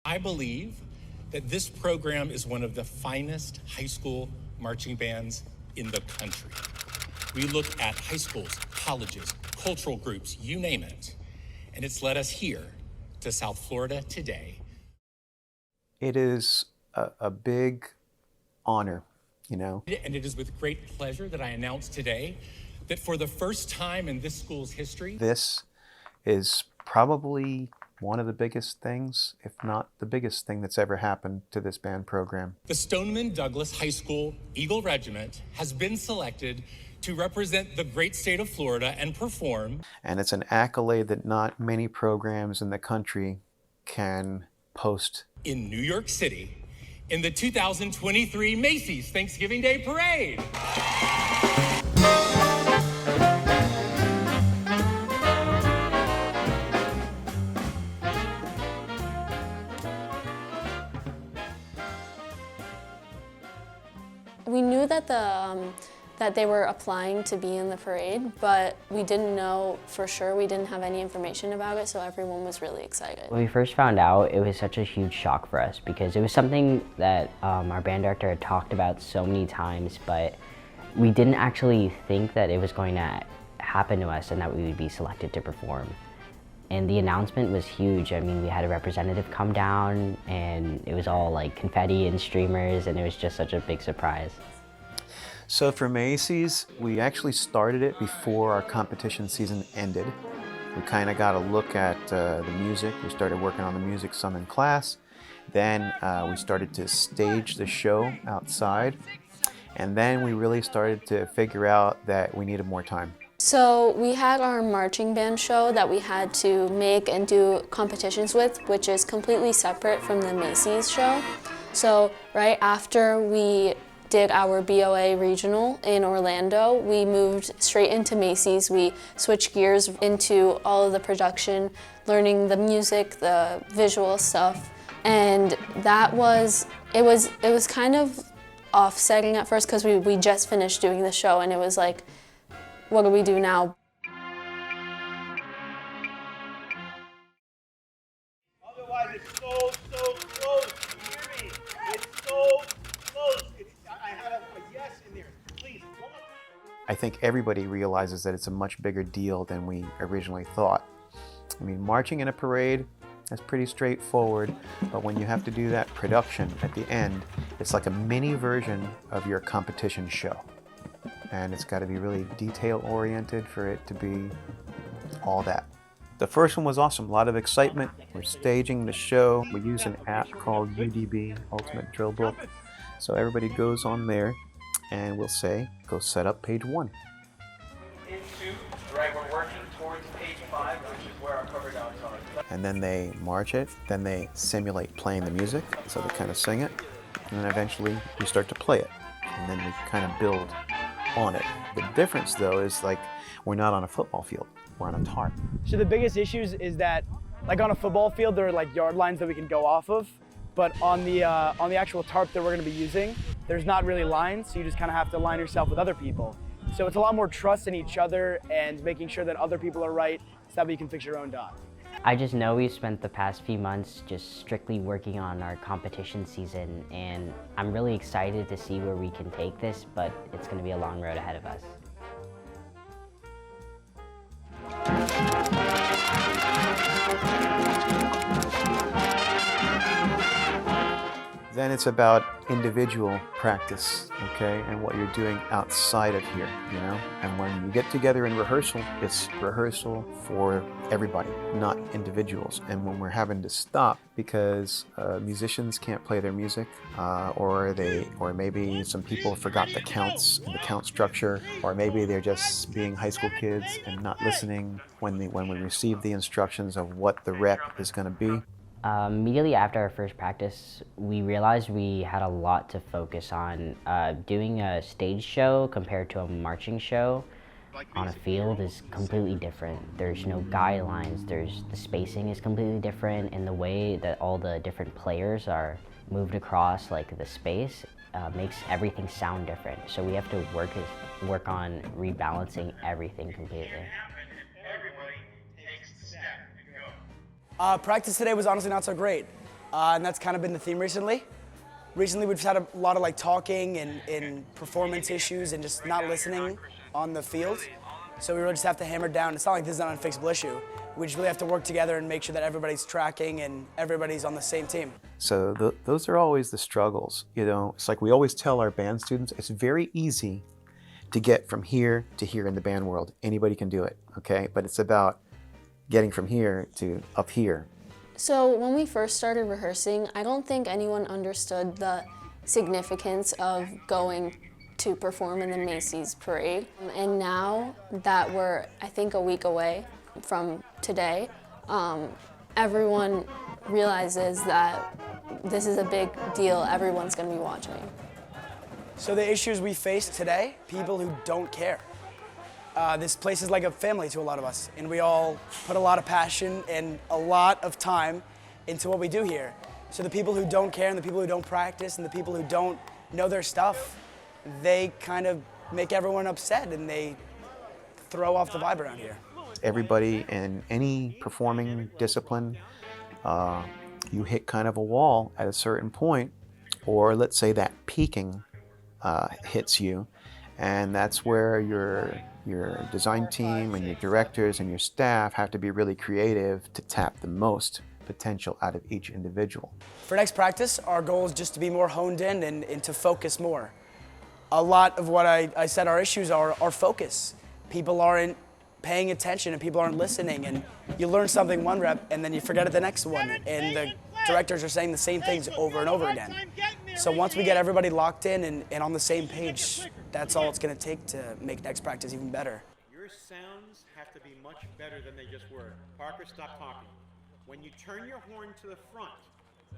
I believe that this program is one of the finest high school marching bands in the country. We look at high schools, colleges, cultural groups, you name it, and it's led us here to South Florida today. It is a big honor, you know. And it is with great pleasure that I announce today that for the first time in this school's history, this is probably one of the biggest things, if not the biggest thing that's ever happened to this band program. The Stoneman Douglas High School Eagle Regiment has been selected to represent the great state of Florida and perform. And it's an accolade that not many programs in the country can post. In New York City, in the 2023 Macy's Thanksgiving Day Parade. We knew that that they were applying to be in the parade, but we didn't know for sure. We didn't have any information about it, so everyone was really excited. When we first found out, it was such a huge shock for us because it was something that our band director had talked about so many times, but we didn't actually think that it was going to happen to us and that we would be selected to perform. And the announcement was huge. I mean, we had a representative come down and it was all like confetti and streamers, and it was just such a big surprise. So for Macy's, we actually started it before our competition season ended. We kind of got a look at the music. We started working on the music some in class. Then we started to stage the show outside. And then we really started to figure out that we needed more time. So we had our marching band show that we had to make and do competitions with, which is completely separate from the Macy's show. So right after we did our BOA regional in Orlando, we moved straight into Macy's. We switched gears into all of the production, learning the music, the visual stuff, and it was kind of offsetting at first because we just finished doing the show, and it was like, what do we do now? Otherwise, it's so close. You hear me? It's so close. I had a yes in there. Please. I think everybody realizes that it's a much bigger deal than we originally thought. I mean, marching in a parade, that's pretty straightforward, but when you have to do that production at the end, it's like a mini version of your competition show. And it's got to be really detail-oriented for it to be all that. The first one was awesome, a lot of excitement. We're staging the show. We use an app called UDB, Ultimate Drill Book. So everybody goes on there and we'll say, go set up page 1. Right, we're working towards page 5, which is where our cover dogs are. And then they march it, then they simulate playing the music, so they kind of sing it, and then eventually we start to play it, and then we kind of build on it. The difference though is like we're not on a football field, we're on a tarp. So the biggest issues is that like on a football field there are like yard lines that we can go off of, but on the actual tarp that we're going to be using, there's not really lines, so you just kind of have to align yourself with other people. So it's a lot more trust in each other and making sure that other people are right so that way you can fix your own dot. I just know we've spent the past few months just strictly working on our competition season, and I'm really excited to see where we can take this, but it's going to be a long road ahead of us. Then it's about individual practice, okay, and what you're doing outside of here, you know? And when you get together in rehearsal, it's rehearsal for everybody, not individuals. And when we're having to stop because musicians can't play their music, or maybe some people forgot the counts and the count structure, or maybe they're just being high school kids and not listening when we receive the instructions of what the rep is going to be. Immediately after our first practice, we realized we had a lot to focus on. Doing a stage show compared to a marching show on a field is completely different. There's no guidelines, the spacing is completely different, and the way that all the different players are moved across like the space makes everything sound different. So we have to work on rebalancing everything completely. Practice today was honestly not so great. And that's kind of been the theme recently. Recently we've had a lot of like talking and performance issues and just not listening on the field. So we really just have to hammer down. It's not like this is an unfixable issue. We just really have to work together and make sure that everybody's tracking and everybody's on the same team. So those are always the struggles. You know, it's like we always tell our band students, it's very easy to get from here to here in the band world. Anybody can do it, okay? But it's about getting from here to up here. So when we first started rehearsing, I don't think anyone understood the significance of going to perform in the Macy's parade. And now that we're, I think, a week away from today, everyone realizes that this is a big deal. Everyone's going to be watching. So the issues we face today, people who don't care. This place is like a family to a lot of us, and we all put a lot of passion and a lot of time into what we do here. So the people who don't care and the people who don't practice and the people who don't know their stuff, they kind of make everyone upset and they throw off the vibe around here. Everybody in any performing discipline, you hit kind of a wall at a certain point, or let's say that peaking hits you, and that's where your design team and your directors and your staff have to be really creative to tap the most potential out of each individual. For next practice, our goal is just to be more honed in and to focus more. A lot of what I said our issues are focus. People aren't paying attention and people aren't listening, and you learn something one rep and then you forget it the next one, and the directors are saying the same things over and over again. So once we get everybody locked in and on the same page, that's all it's going to take to make next practice even better. Your sounds have to be much better than they just were. Parker, stop talking. When you turn your horn to the front,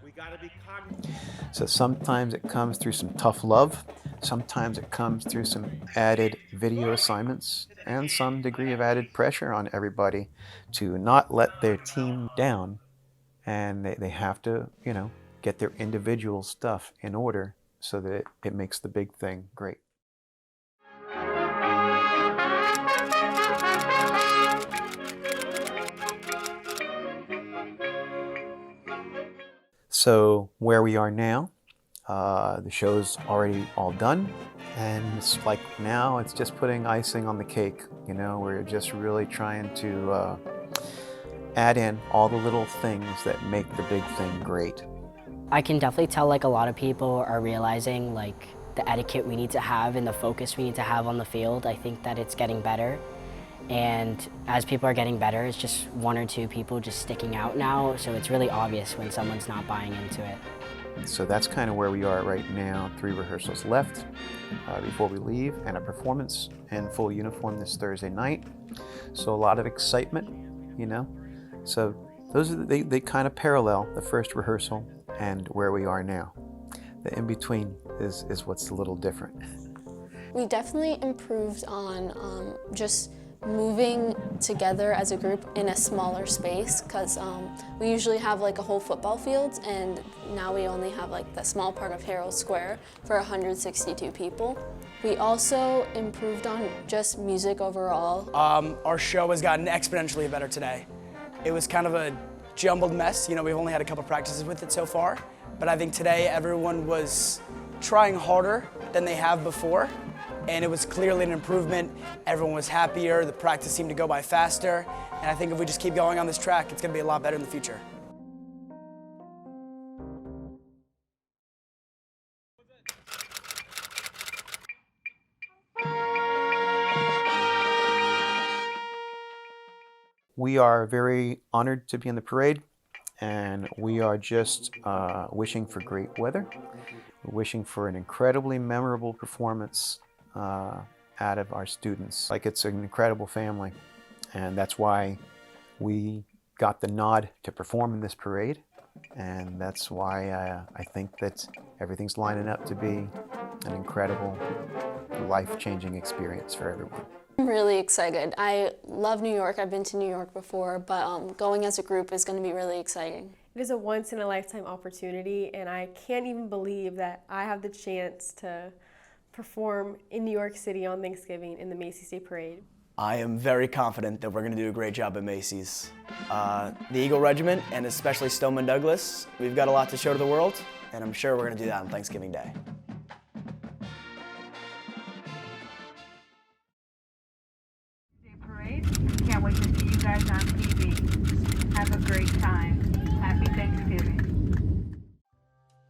we got to be cognizant. So sometimes it comes through some tough love, sometimes it comes through some added video assignments, and some degree of added pressure on everybody to not let their team down, and they have to, you know, get their individual stuff in order so that it makes the big thing great. So where we are now, the show's already all done, and it's like now it's just putting icing on the cake. You know, we're just really trying to add in all the little things that make the big thing great. I can definitely tell like a lot of people are realizing like the etiquette we need to have and the focus we need to have on the field. I think that it's getting better. And as people are getting better, it's just one or two people just sticking out now. So it's really obvious when someone's not buying into it. So that's kind of where we are right now. 3 rehearsals left before we leave, and a performance in full uniform this Thursday night. So a lot of excitement, you know. So those are they kind of parallel the first rehearsal and where we are now. The in-between is what's a little different. We definitely improved on just moving together as a group in a smaller space, because we usually have like a whole football field, and now we only have like the small part of Herald Square for 162 people. We also improved on just music overall. Our show has gotten exponentially better today. It was kind of a jumbled mess. You know, we've only had a couple practices with it so far, but I think today everyone was trying harder than they have before, and it was clearly an improvement. Everyone was happier, the practice seemed to go by faster, and I think if we just keep going on this track, it's going to be a lot better in the future. We are very honored to be in the parade, and we are just wishing for great weather, wishing for an incredibly memorable performance out of our students. Like, it's an incredible family, and that's why we got the nod to perform in this parade, and that's why I think that everything's lining up to be an incredible, life-changing experience for everyone. I'm really excited. I love New York. I've been to New York before, but going as a group is going to be really exciting. It is a once-in-a-lifetime opportunity, and I can't even believe that I have the chance to perform in New York City on Thanksgiving in the Macy's Day Parade. I am very confident that we're going to do a great job at Macy's. The Eagle Regiment, and especially Stoneman Douglas, we've got a lot to show to the world, and I'm sure we're going to do that on Thanksgiving Day. Parade. Can't wait to see you guys on TV. Have a great time. Happy Thanksgiving.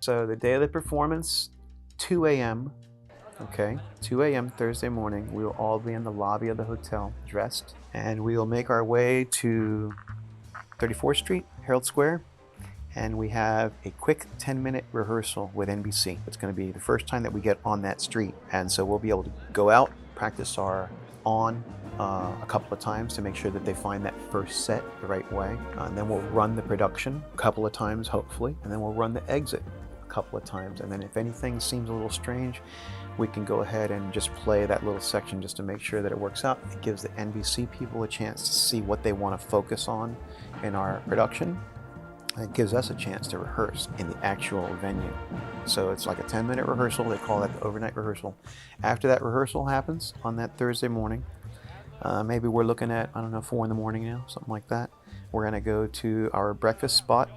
So the day of the performance, 2 a.m., okay, 2 a.m. Thursday morning, we will all be in the lobby of the hotel, dressed, and we will make our way to 34th Street, Herald Square, and we have a quick 10-minute rehearsal with NBC. It's going to be the first time that we get on that street, and so we'll be able to go out, practice our on a couple of times to make sure that they find that first set the right way, and then we'll run the production a couple of times, hopefully, and then we'll run the exit a couple of times, and then if anything seems a little strange, we can go ahead and just play that little section just to make sure that it works out. It gives the NBC people a chance to see what they want to focus on in our production. And it gives us a chance to rehearse in the actual venue. So it's like a 10-minute rehearsal. They call that the overnight rehearsal. After that rehearsal happens on that Thursday morning, maybe we're looking at, I don't know, 4 in the morning now, something like that. We're going to go to our breakfast spot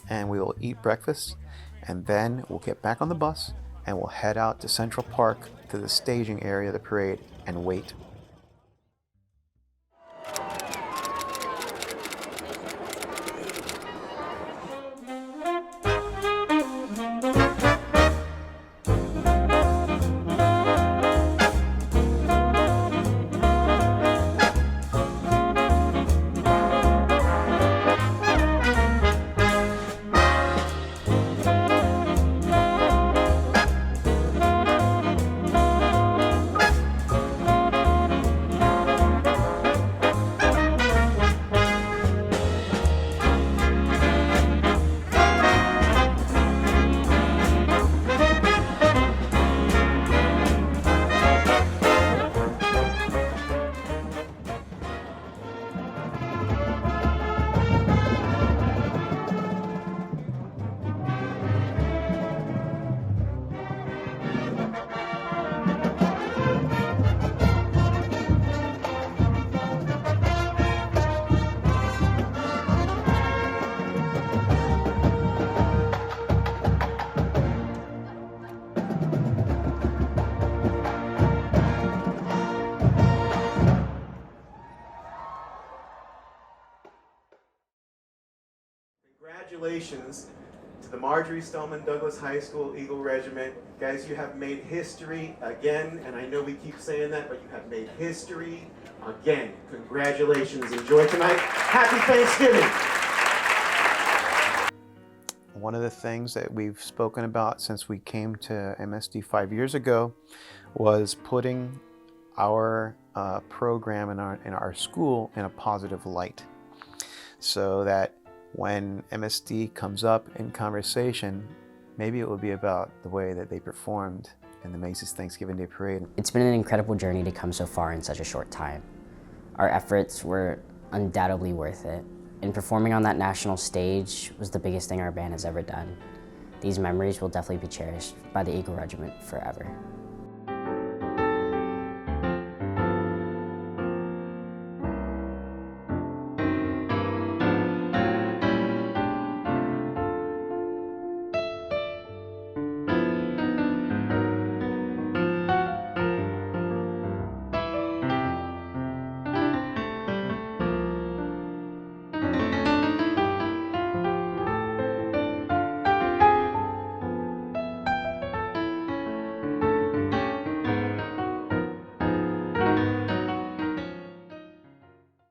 and we will eat breakfast, and then we'll get back on the bus and we'll head out to Central Park to the staging area of the parade and wait. Congratulations to the Marjorie Stoneman Douglas High School Eagle Regiment. Guys, you have made history again, and I know we keep saying that, but you have made history again. Congratulations. Enjoy tonight. Happy Thanksgiving. One of the things that we've spoken about since we came to MSD 5 years ago was putting our program in our school in a positive light, so that when MSD comes up in conversation, maybe it will be about the way that they performed in the Macy's Thanksgiving Day Parade. It's been an incredible journey to come so far in such a short time. Our efforts were undoubtedly worth it, and performing on that national stage was the biggest thing our band has ever done. These memories will definitely be cherished by the Eagle Regiment forever.